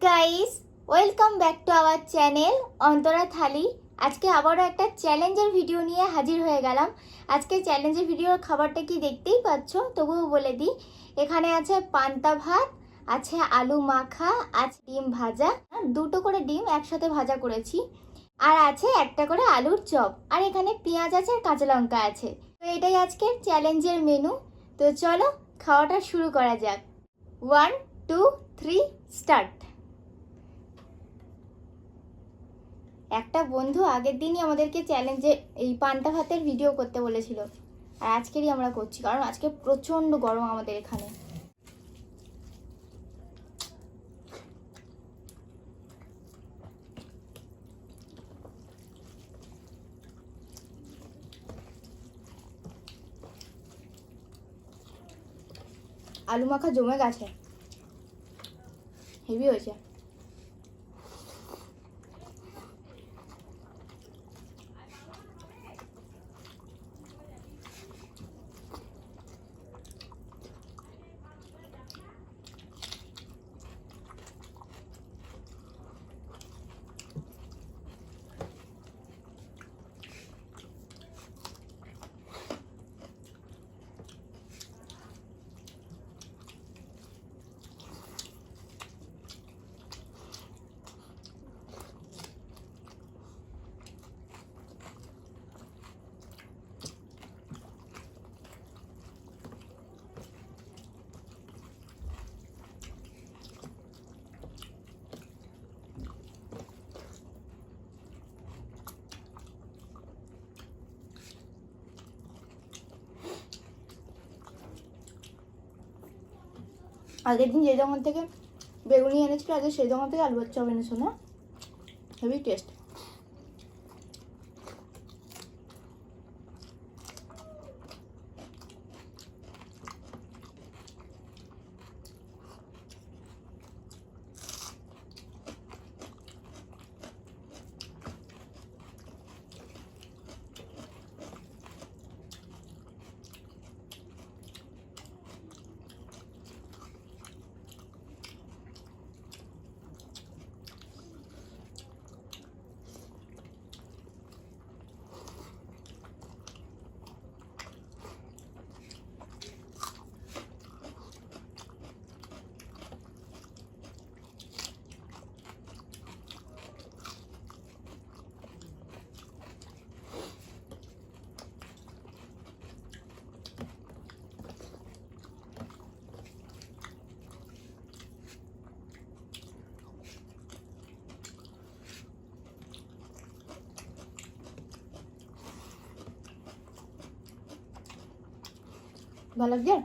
Guys, welcome back to our channel Antara Thali. আজকে আবারও একটা চ্যালেঞ্জের ভিডিও নিয়ে হাজির হয়ে গেলাম। আজকে চ্যালেঞ্জের ভিডিওর খাবারটা কি দেখতেই পাচ্ছ, তবুও বলে দিই। এখানে আছে পান্তা ভাত, আছে আলু মাখা, আছে ডিম ভাজা, দুটো করে ডিম একসাথে ভাজা করেছি, আর আছে একটা করে আলুর চপ, আর এখানে পেঁয়াজ আছে আর কাঁচা লঙ্কা আছে। তো এটাই আজকের চ্যালেঞ্জের মেনু। তো চলো খাওয়াটা শুরু করা যাক। 1 2 3 স্টার্ট। একটা বন্ধু আগের দিনই আমাদেরকে চ্যালেঞ্জে এই পান্তা ভাতের ভিডিও করতে বলেছিল, আর আজকেরই আমরা করছি, কারণ আজকে প্রচণ্ড গরম আমাদের এখানে। আলু মাখা জমে গেছে, হেভি হয়েছে। আগের দিন যে দোকান থেকে বেগুনি এনেছিল, আজকে সেই দোকান থেকে আলুর চপ এনেছো না? Heavy taste. ভালো লাগছে?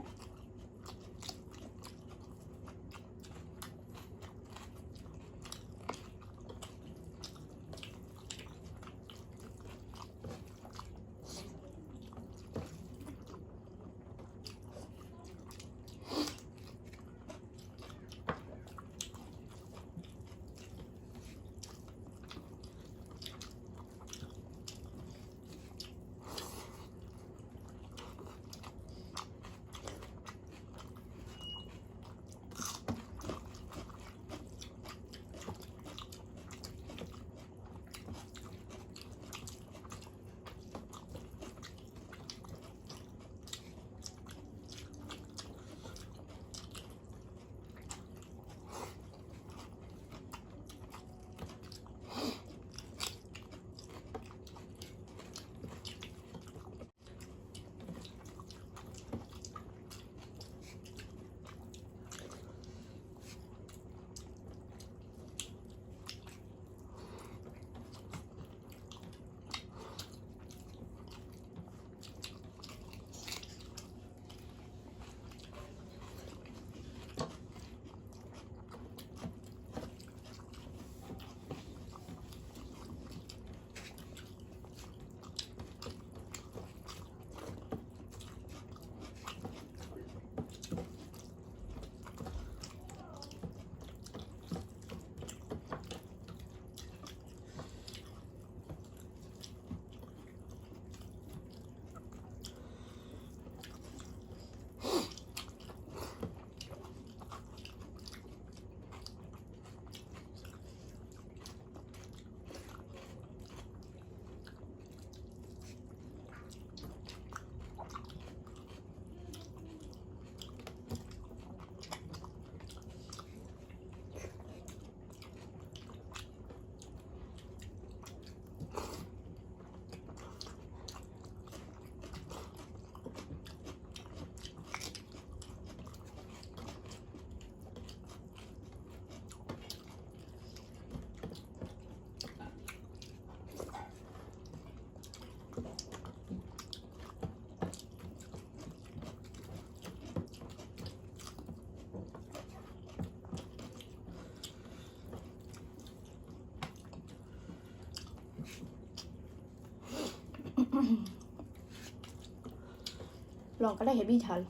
লঙ্কাটা হেভি ঝাল।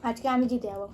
আজকে আমি জিতে যাবো।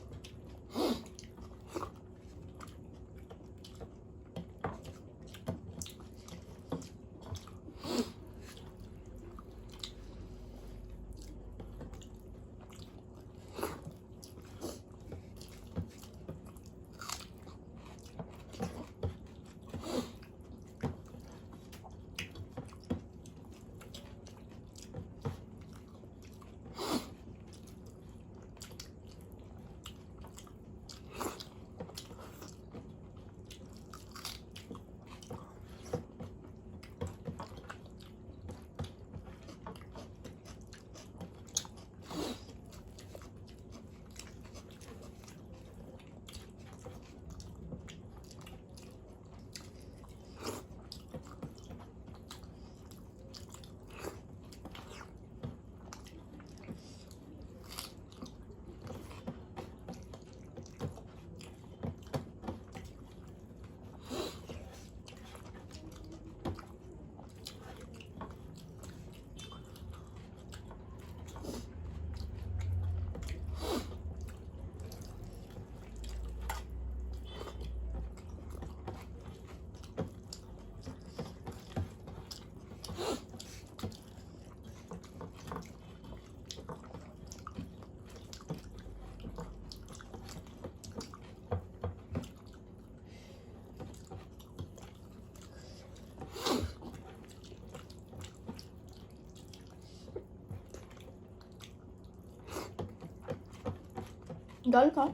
জল খাও।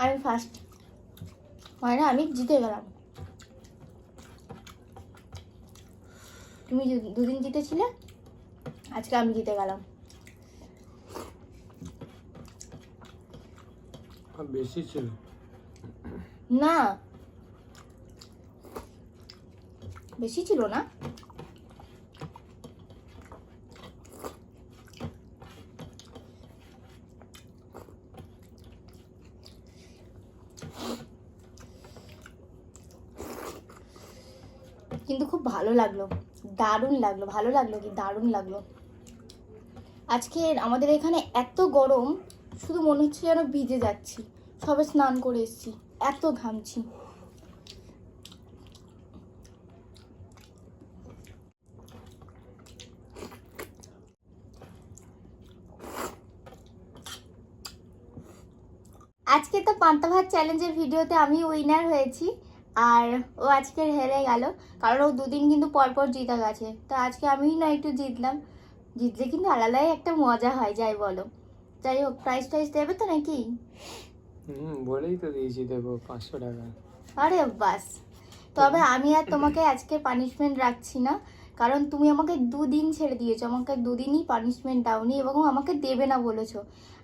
আমি ফার্স্ট, মানে আমি জিতে গেলাম। তুমি দুদিন জিতেছিলে, আজকে আমি জিতে গেলাম। বেশি ছিল না, বেশি ছিল না। কিন্তু খুব ভালো লাগলো, দারুণ লাগলো। ভালো লাগলো কি, দারুণ লাগলো। আজকে আমাদের এখানে এত গরম, শুধু মনে হচ্ছে যেন ভিজে যাচ্ছি। সবে স্নান করে এসেছি, এত ঘামছি। আজকে তো পান্তা ভাত চ্যালেঞ্জের ভিডিওতে আমি উইনার হয়েছি, আর ও আজকে হেরে গেল, কারণ ও দুদিন কিন্তু পরপর জিতে গেছে। তো আজকে আমিই না একটু জিতলাম, জিতলে কিন্তু আলাদাই একটা মজা হয়, যাই বলো। যাই হোক, প্রাইস টাইজ দেবে তো নাকি? বলেই তো দিয়েছি, দেবো 500 টাকা। আরে বাস, তবে আমি আর তোমাকে আজকে পানিশমেন্ট রাখছি না, কারণ তুমি আমাকে দুদিন ছেড়ে দিয়েছো, আমাকে দুদিনই পানিশমেন্ট দাওনি এবং আমাকে দেবে না বলেছো।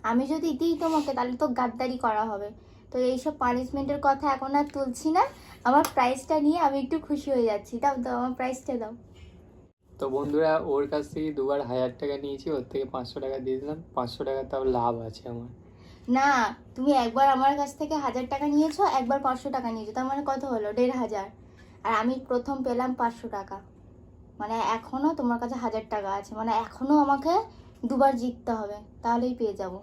আমি যদি দিই তোমাকে তাহলে তো গাদ্দারি করা হবে। তো এইসব পানিশমেন্টের কথা এখন আর তুলছি না, আমার প্রাইসটা নিয়ে আমি একটু খুশি হয়ে যাচ্ছি। দাও দাও, আমার প্রাইসটা দাও। তো বন্ধুরা, ওর কাছ থেকে দুবার 1000 টাকা নিয়েছি, ওর থেকে 500 টাকা দিয়ে দিলাম। 500 টাকা তাও লাভ আছে আমার। না, তুমি একবার আমার কাছ থেকে 1000 টাকা নিয়েছো, একবার 500 টাকা নিয়েছো, তার মানে কত হলো? 1500। আর আমি প্রথম পেলাম 500 টাকা, মানে এখনো তোমার কাছে 1000 টাকা আছে, মানে এখনো আমাকে দুবার জিততে হবে, তাহলেই পেয়ে যাব,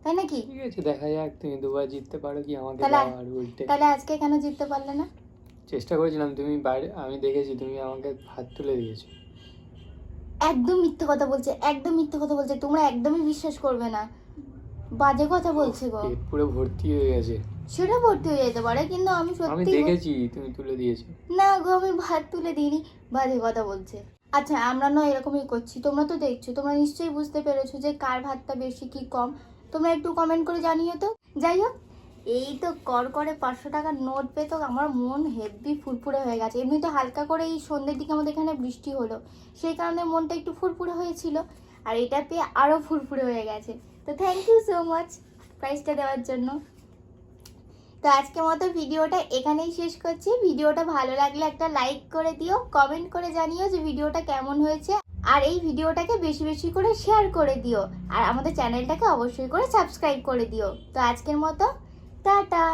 তাই নাকি? ঠিক আছে, দেখা যাক তুমি দুবার জিততে পারো কি আমাকে তাহলে দাও। আর উল্টে তাহলে আজকে কেন জিততে পারলে না? চেষ্টা করেছিলাম, তুমি বাইরে, আমি দেখেছি তুমি আমাকে হাত তুলে দিয়েছো। একদম মিথ্যে কথা বলছে, একদম মিথ্যে কথা বলছে, তোমরা একদমই বিশ্বাস করবে না, বাজে কথা বলছে গো। পেট পুরো ভর্তি হয়ে গেছে। সেটা ভর্তি হয়ে যেতে পারে, কিন্তু আমি আমি সত্যি দেখেছি তুমি তুলে দিয়েছো। না গো, আমি ভাত তুলে দিইনি, বাজে কথা বলছে। আচ্ছা, আমরা না এরকমই করছি, তোমরা তো দেখছো, তোমরা নিশ্চয়ই বুঝতে পেরেছো যে কার ভাতটা বেশি কি কম। তোমরা একটু কমেন্ট করে জানিও তো। যাই হোক, এই তো কর করে 500 টাকার নোট পেয়ে তো আমার মন হেভি ফুরফুরে হয়ে গেছে। এমনি তো হালকা করে এই সন্ধ্যের দিকে আমাদের এখানে বৃষ্টি হলো, সেই কারণে মনটা একটু ফুরফুরে হয়েছিল, আর এটা পেয়ে আরও ফুরফুরে হয়ে গেছে। তো থ্যাংক ইউ সো মাচ প্রাইসটা দেওয়ার জন্য। তো আজকের মতো ভিডিওটা এখানেই শেষ করছি। ভিডিওটা ভালো লাগলে একটা লাইক করে দিও, কমেন্ট করে জানিও যে ভিডিওটা কেমন হয়েছে, আর এই ভিডিওটাকে বেশি বেশি করে শেয়ার করে দিও, আর আমাদের চ্যানেলটাকে অবশ্যই করে সাবস্ক্রাইব করে দিও। তো আজকের মতো টাটা।